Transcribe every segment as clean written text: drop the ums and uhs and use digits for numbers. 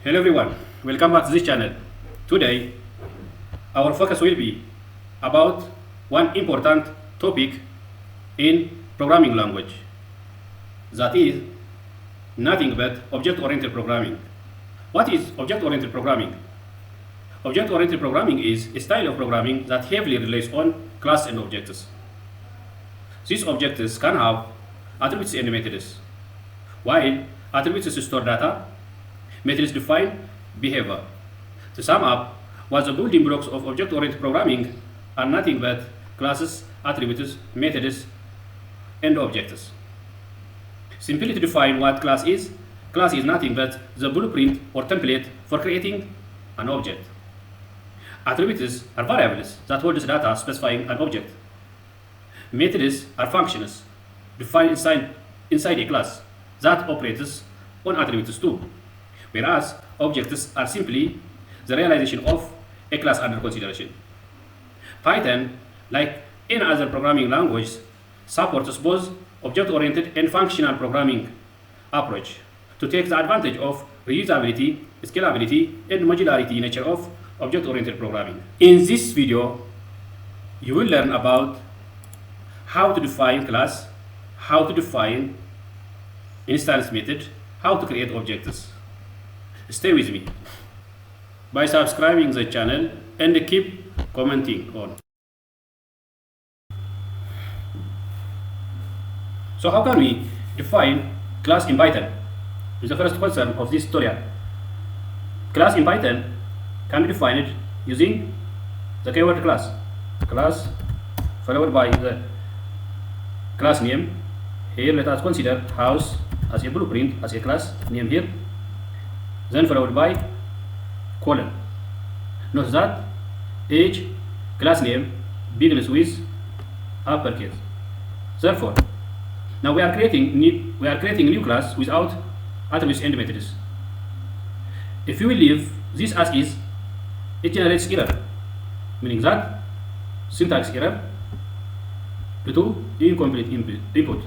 Hello everyone, welcome back to this channel. Today, our focus will be about one important topic in programming language. That is nothing but object-oriented programming. What is object-oriented programming? Object-oriented programming is a style of programming that heavily relies on class and objects. These objects can have attributes and methods. While attributes store data, methods define behavior. To sum up, what the building blocks of object-oriented programming are nothing but classes, attributes, methods, and objects. Simply to define what class is nothing but the blueprint or template for creating an object. Attributes are variables that hold data specifying an object. Methods are functions defined inside a class that operates on attributes too, whereas objects are simply the realization of a class under consideration. Python, like any other programming language, supports both object-oriented and functional programming approach to take the advantage of reusability, scalability, and modularity nature of object-oriented programming. In this video, you will learn about how to define class, how to define instance method, how to create objects. Stay with me by subscribing the channel and keep commenting on. So how can we define class in Python? Is the first question of this tutorial. Class in Python can be defined using the keyword class. Class followed by the class name. Here let us consider house as a blueprint, as a class name here. Then followed by colon. Note that each class name begins with uppercase. Therefore, now we are creating a new class without attributes and methods. If you will leave this as is, it generates error, meaning that syntax error due to incomplete input.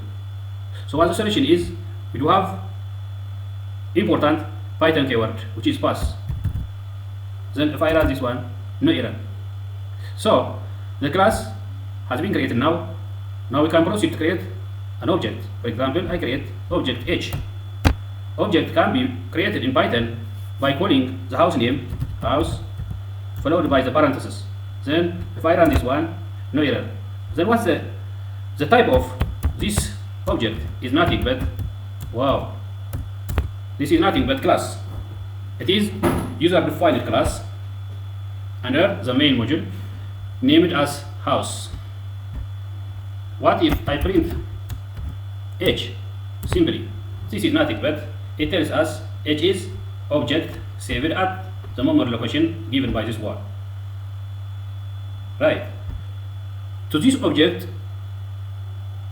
So what the solution is, we do have important Python keyword, which is pass. Then if I run this one, no error. So the class has been created now. Now we can proceed to create an object. For example, I create object H. Object can be created in Python by calling the house name, house, followed by the parentheses. Then if I run this one, no error. Then what's the type of this object is nothing but, wow, this is nothing but class. It is user-defined class under the main module named as house. What if I print H? Simply, this is nothing but it tells us H is object saved at the memory location given by this one. Right. To this object,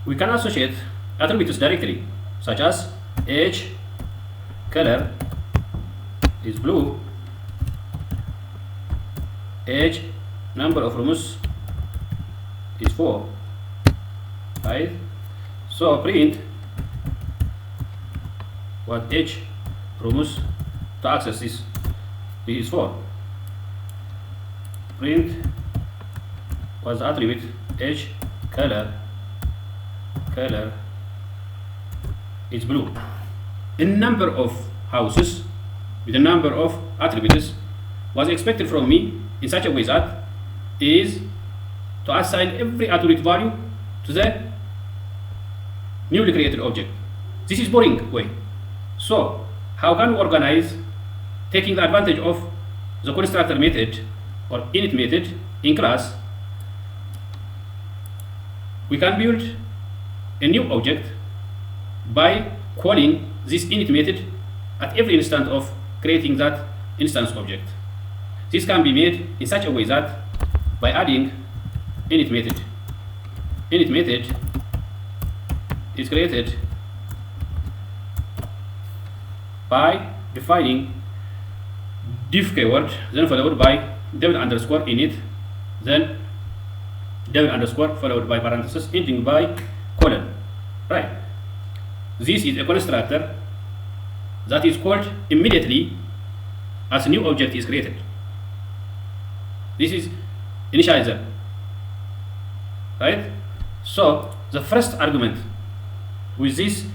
we can associate attributes directly, such as H color is blue, H number of rooms is 4, right? So print what H rooms to access this is 4. Print what's the attribute H color is blue. A number of houses with a number of attributes was expected from me in such a way that is to assign every attribute value to the newly created object. This is boring way. So how can we organize taking the advantage of the constructor method or init method in class? We can build a new object by calling this init method at every instant of creating that instance object. This can be made in such a way that by adding init method. Init method is created by defining diff keyword, then followed by double underscore init, then double underscore followed by parenthesis, ending by colon. Right. This is a constructor that is called immediately as a new object is created. This is initializer, right? So the first argument with this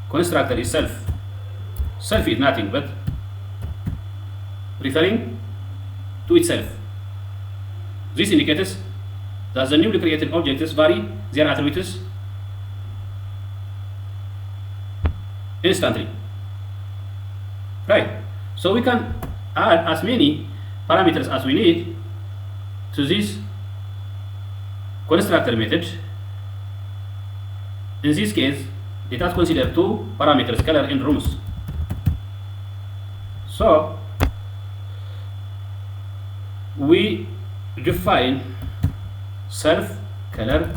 constructor is self. Self is nothing but referring to itself. This indicates that the newly created objects vary their attributes instantly, right? So we can add as many parameters as we need to this constructor method. In this case, it has considered two parameters, color and rooms. So we define self color.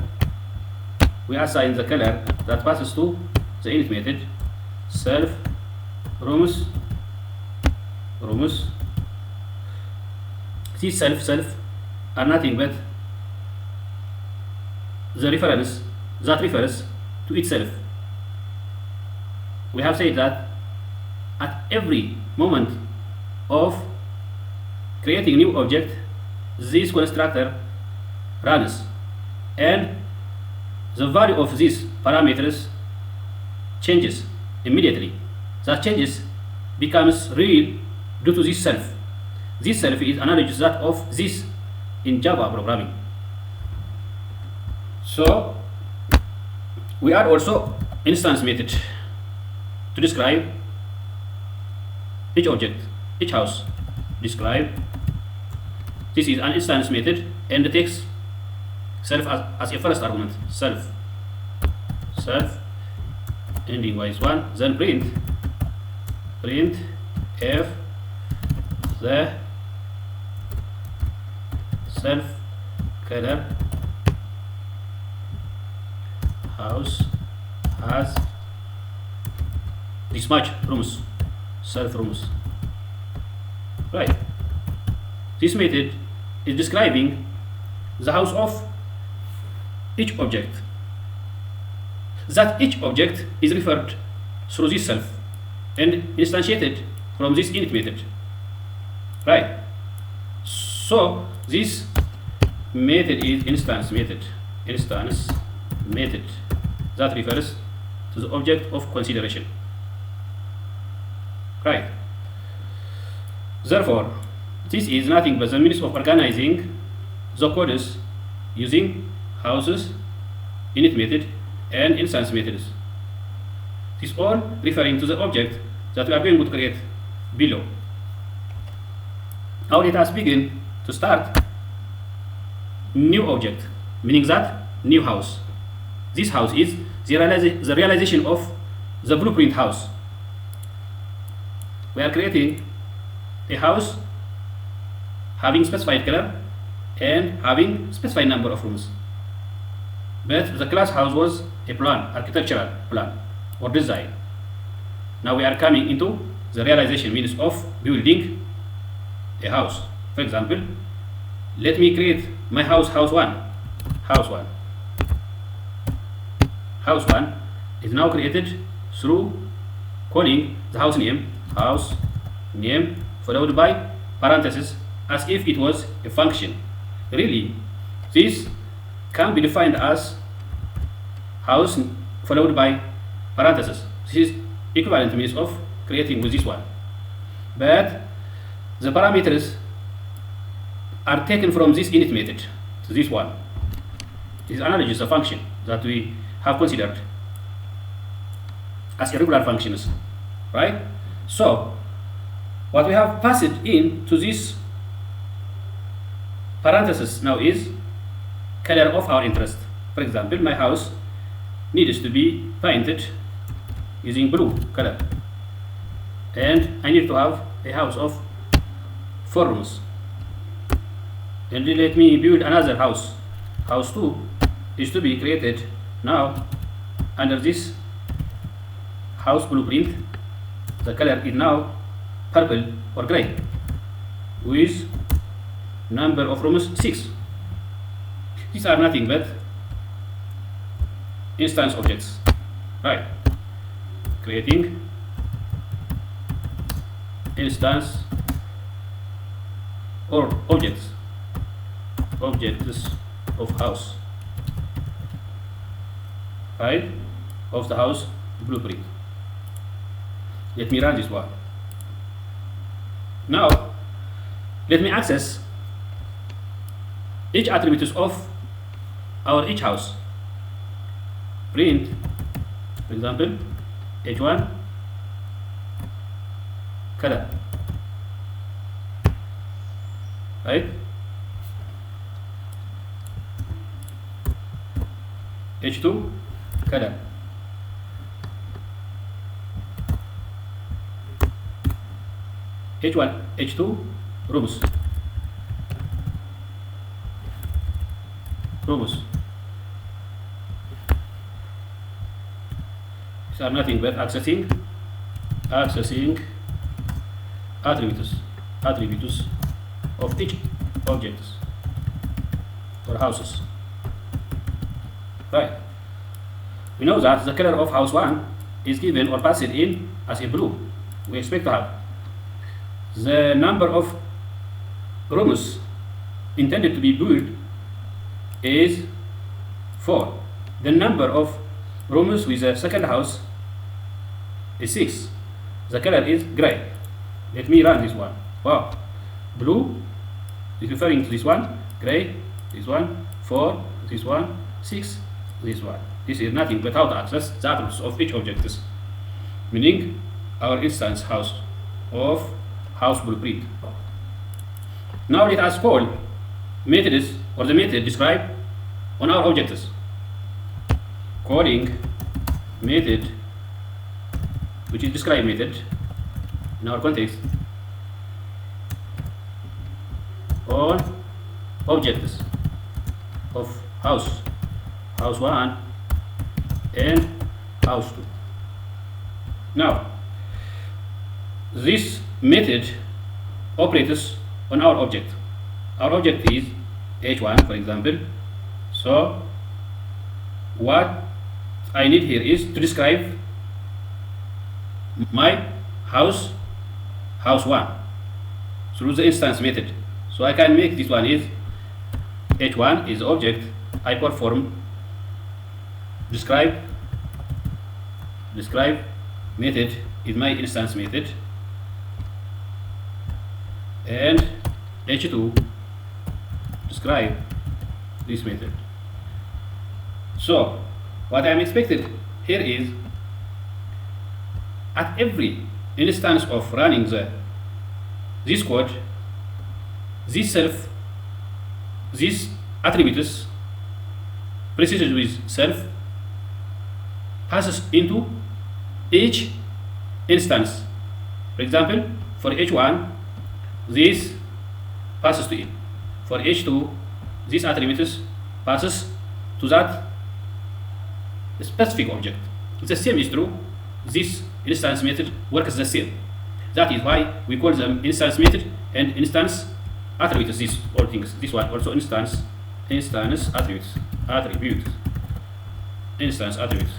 We assign the color that passes to the init method. Self rooms. These self are nothing but the reference that refers to itself. We have said that at every moment of creating new object, this constructor runs, and the value of these parameters changes immediately. That changes becomes real due to this self. This self is analogous to that of this in Java programming. So we add also instance method to describe each object, each house. Describe. This is an instance method and takes self as a first argument. Self ending with 1, then print if the self color house has this much rooms, self rooms, right? This method is describing the house of each object. That each object is referred through this self and instantiated from this init method, right? So this method is instance method that refers to the object of consideration, right? Therefore, this is nothing but the means of organizing the codes using houses, init method, and instance methods. This all referring to the object that we are going to create below. Now let us begin to start new object, meaning that new house. This house is the realization of the blueprint house. We are creating a house having specified color and having specified number of rooms. But the class house was a plan, architectural plan or design. Now we are coming into the realization means of building a house. For example, let me create my house 1. House 1 is now created through calling the house name followed by parentheses as if it was a function. Really, this can be defined as house followed by parentheses. This is equivalent means of creating with this one. But the parameters are taken from this init method to this one. This is analogous a function that we have considered as irregular functions, right? So what we have passed in to this parenthesis now is color of our interest. For example, my house needs to be painted using blue color, and I need to have a house of 4 rooms. And let me build another house. House 2 is to be created now under this house blueprint. The color is now purple or gray with number of rooms 6. These are nothing but instance objects, right? Creating instance or objects of house, right, of the house blueprint. Let me run this one. Now let me access each attributes of our each house. Print, for example, h1 color, right, h2 color, h1 h2 rooms, these are nothing but accessing attributes of each objects or houses, right. We know that the color of house 1 is given or passed in as a blue. We expect to have the number of rooms intended to be built is 4. The number of rooms with the second house is 6. The color is gray. Let me run this one. Wow, blue is referring to this one, gray this one, 4 this one, 6 this one. This is nothing but how to access the attributes of each object, meaning our instance house of house blueprint. Now let us call methods or the method described on our objects. Calling method, which is describe method in our context, on objects of house 1 and house 2. Now this method operates on our object. Our object is h1, for example. So what I need here is to describe my house 1 through the instance method. So I can make this one is h1 is object, I perform describe method is my instance method, and h2 describe this method. So what I am expected here is at every instance of running this code, these attributes preceded with self passes into each instance. For example, for h1 this passes to it. For h2 this attributes passes to that specific object. The same is true. This instance method works the same. That is why we call them instance method and instance attributes. These all things. This one also instance attributes. Instance attributes.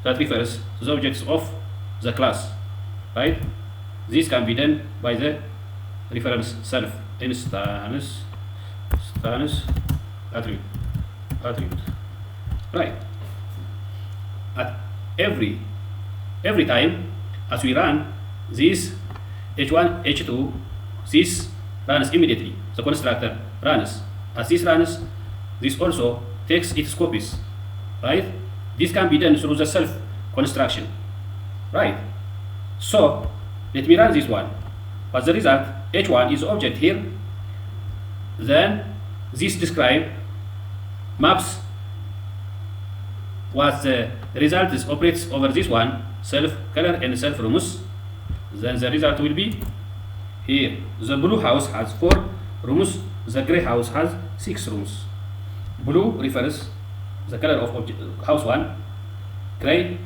That refers to the objects of the class, right? This can be done by the reference self instance attribute, right? At every time as we run this h1 h2, this runs immediately. The constructor runs. As this runs, this also takes its copies, right? This can be done through the self construction, right? So let me run this one. But the result h1 is object here. Then this describe maps what the result is operates over this one, self color and self rooms. Then the result will be here. The blue house has 4 rooms, the gray house has 6 rooms. Blue refers the color of house 1, gray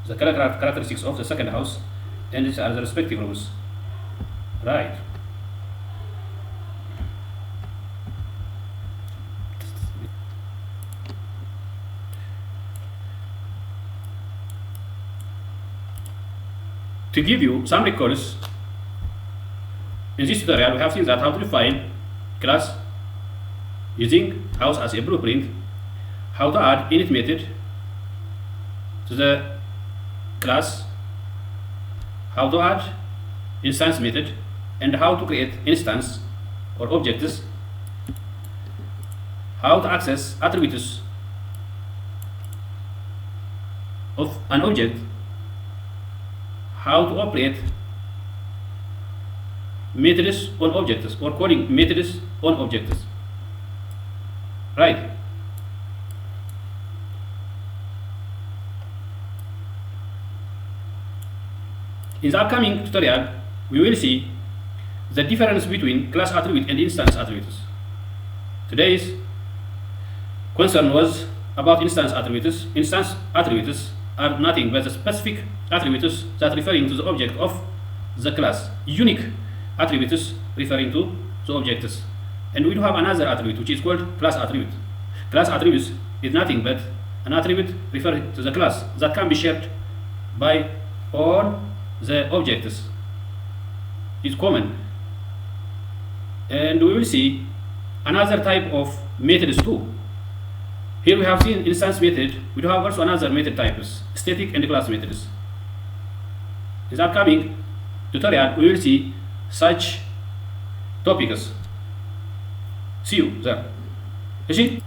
the color characteristics of the second house, and these are the respective rooms, right? To give you some recalls In this tutorial, we have seen that how to define class using house as a blueprint, how to add init method to the class, how to add instance method, and how to create instance or objects, how to access attributes of an object, how to operate methods on objects or calling methods on objects. Right. In the upcoming tutorial, we will see the difference between class attribute and instance attributes. Today's concern was about instance attributes. Instance attributes are nothing but the specific attributes that referring to the object of the class. Unique attributes referring to the objects. And we do have another attribute which is called class attribute. Class attributes is nothing but an attribute referring to the class that can be shared by all the objects. It's common. And we will see another type of methods too. Here we have seen instance method. We do have also another method types, static and class methods. In the upcoming tutorial, we will see such topics. See you there. You see?